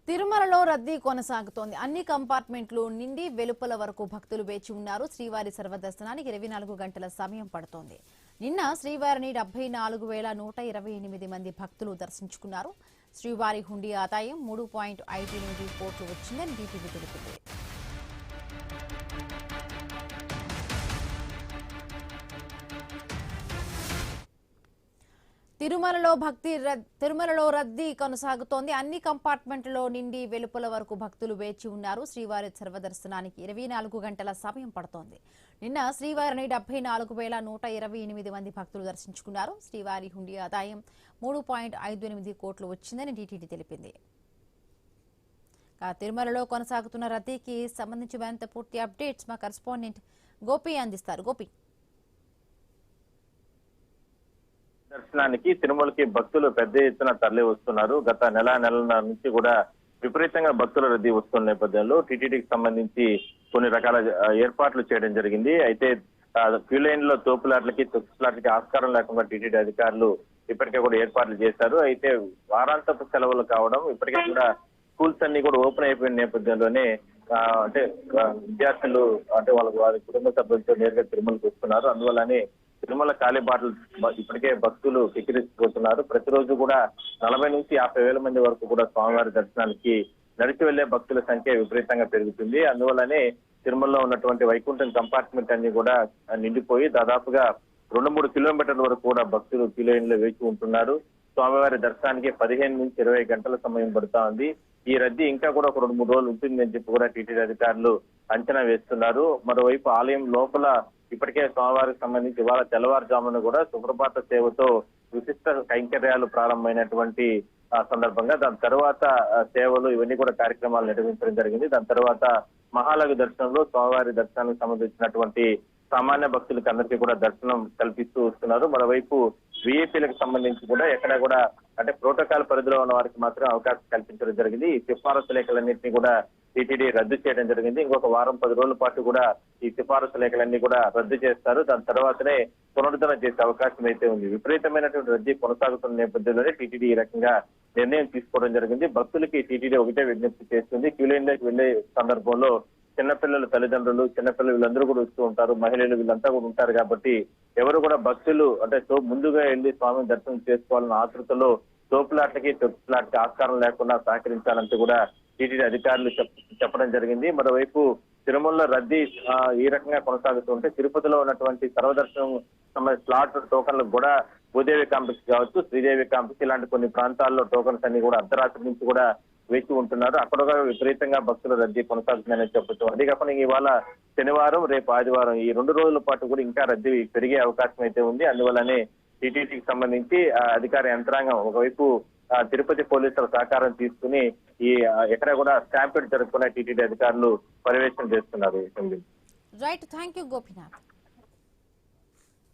తిరుమలలో రద్దీ కొనసాగుతోంది. అన్ని కంపార్ట్మెంట్లు నిండి వెలుపల వరకు భక్తులు వేచి ఉన్నారు. శ్రీవారి సర్వదర్శనానికి 24 గంటల సమయం పడుతోంది. నిన్న శ్రీవారిని 74,128 మంది భక్తులు దర్శించుకున్నారు. శ్రీవారి హుండీ ఆదాయం 3.58 కోట్లు వచ్చిందని టీటీడీ తెలిపింది. తిరుమలలో రద్దీ కొనసాగుతోంది. అన్ని కంపార్ట్మెంట్లలో నిండి వెలుపల వరకు భక్తులు వేచి ఉన్నారు. శ్రీవారి సర్వదర్శనానికి 24 గంటల సమయం పడుతోంది. నిన్న శ్రీవారిని 74,128 మంది భక్తులు దర్శించుకున్నారు. శ్రీవారి హుండీ ఆదాయం 3.58 కోట్లు వచ్చిందని టీటీడీ తెలిపింది. తిరుమలలో కొనసాగుతున్న రద్దీకి సంబంధించి మరింత పూర్తి అప్డేట్స్ మా కరెస్పాండెంట్ గోపి అందిస్తారు. గోపి, దర్శనానికి తిరుమలకి భక్తులు పెద్ద ఎత్తున తరలి వస్తున్నారు. గత నెలన్నర నుంచి కూడా విపరీతంగా భక్తుల రద్దీ వస్తున్న నేపథ్యంలో టీటీడీకి సంబంధించి కొన్ని రకాల ఏర్పాట్లు చేయడం జరిగింది. అయితే క్యూ లైన్ లో తోపులాట్లకి తొక్కులాట్లకి ఆస్కారం లేకుండా టీటీడీ అధికారులు ఇప్పటికే కూడా ఏర్పాట్లు చేశారు. అయితే వారాంతపు సెలవులు కావడం, ఇప్పటికే కూడా స్కూల్స్ అన్ని కూడా ఓపెన్ అయిపోయిన నేపథ్యంలోనే అంటే విద్యార్థులు అంటే వారి కుటుంబ సభ్యులతో నేరుగా తిరుమలకు వస్తున్నారు. అందువల్లనే తిరుమల కాలిబాటలు ఇప్పటికే భక్తులు కిక్కిరిసిపోతున్నారు. ప్రతిరోజు కూడా 40 నుంచి 50,000 మంది వరకు కూడా స్వామివారి దర్శనానికి నడిచి వెళ్లే భక్తుల సంఖ్య విపరీతంగా పెరుగుతుంది. అందువల్లనే తిరుమలలో ఉన్నటువంటి వైకుంఠం కంపార్ట్మెంట్ అన్ని కూడా నిండిపోయి దాదాపుగా 2-3 కిలోమీటర్ల వరకు కూడా భక్తులు క్యూ లైన్ లో వేచి ఉంటున్నారు. స్వామివారి దర్శనానికి 15 నుంచి 20 గంటల సమయం పడుతా ఉంది. ఈ రద్దీ ఇంకా కూడా ఒక 2-3 రోజులు ఉంటుందని చెప్పి కూడా టీటీడీ అధికారులు అంచనా వేస్తున్నారు. మరోవైపు ఆలయం లోపల ఇప్పటికే స్వామివారికి సంబంధించి ఇవాళ తెల్లవారుజామున కూడా సుప్రభాత సేవతో విశిష్ట కైంకర్యాలు ప్రారంభమైనటువంటి సందర్భంగా దాని తర్వాత సేవలు ఇవన్నీ కూడా కార్యక్రమాలు నిర్వహించడం జరిగింది. దాని తర్వాత మహాలఘు దర్శనంలో స్వామివారి దర్శనానికి సంబంధించినటువంటి సామాన్య భక్తులకు అందరికీ కూడా దర్శనం కల్పిస్తూ వస్తున్నారు. మరోవైపు విఐపీలకు సంబంధించి కూడా ఎక్కడ కూడా అంటే ప్రోటోకాల్ పరిధిలో ఉన్న వారికి మాత్రం అవకాశం కల్పించడం జరిగింది. ఈ సిఫారసు లేఖలన్నింటినీ కూడా టీటీడీ రద్దు చేయడం జరిగింది. ఇంకొక వారం 10 రోజుల పాటు కూడా ఈ సిఫారసు లేఖలన్నీ కూడా రద్దు చేస్తారు. దాని తర్వాతనే పునరుద్ధరణ చేసే అవకాశం అయితే ఉంది. విపరీతమైనటువంటి రద్దీ కొనసాగుతున్న నేపథ్యంలోనే టీటీడీ ఈ రకంగా నిర్ణయం తీసుకోవడం జరిగింది. భక్తులకి టీటీడీ ఒకటే విజ్ఞప్తి చేస్తుంది. క్యూ లైన్ లోకి వెళ్లే సందర్భంలో చిన్నపిల్లలు, తల్లిదండ్రులు, చిన్నపిల్లలు వీళ్ళందరూ కూడా వస్తూ ఉంటారు. మహిళలు వీళ్ళంతా కూడా ఉంటారు. కాబట్టి ఎవరు కూడా భక్తులు అంటే ముందుగా వెళ్లి స్వామిని దర్శనం చేసుకోవాలన్న ఆతృతలో తోపులాట్లకి తొక్కులాట్లకి ఆస్కారం లేకుండా సహకరించాలంటూ కూడా టీటీడీ అధికారులు చెప్పడం జరిగింది. మరోవైపు తిరుమలలో రద్దీ ఈ రకంగా కొనసాగుతుంటే తిరుపతిలో ఉన్నటువంటి సర్వదర్శనం స్లాట్ టోకన్లకు కూడా భూదేవి కాంప్లెక్స్ కావచ్చు, శ్రీదేవి కాంప్లెక్స్ ఇలాంటి కొన్ని ప్రాంతాల్లో టోకన్స్ అన్ని కూడా అర్ధరాత్రి నుంచి కూడా వేచి ఉంటున్నారు. అక్కడ విపరీతంగా భక్తుల రద్దీ కొనసాగుతుందని చెప్పొచ్చు. అదే కాకుండా ఇవాళ శనివారం, రేపు ఆదివారం ఈ 2 రోజుల పాటు కూడా ఇంకా రద్దీ పెరిగే అవకాశం అయితే ఉంది. అందువల్లనే టీటీడీకి సంబంధించి అధికార యంత్రాంగం ఒకవైపు తిరుపతి పోలీసుల సహకారం తీసుకుని ఈ ఎక్కడ కూడా స్టాంపీడ్ జరగకుండా టీటీడీ అధికారులు పర్యవేక్షణ చేస్తున్నారు. Right, thank you Gopinath.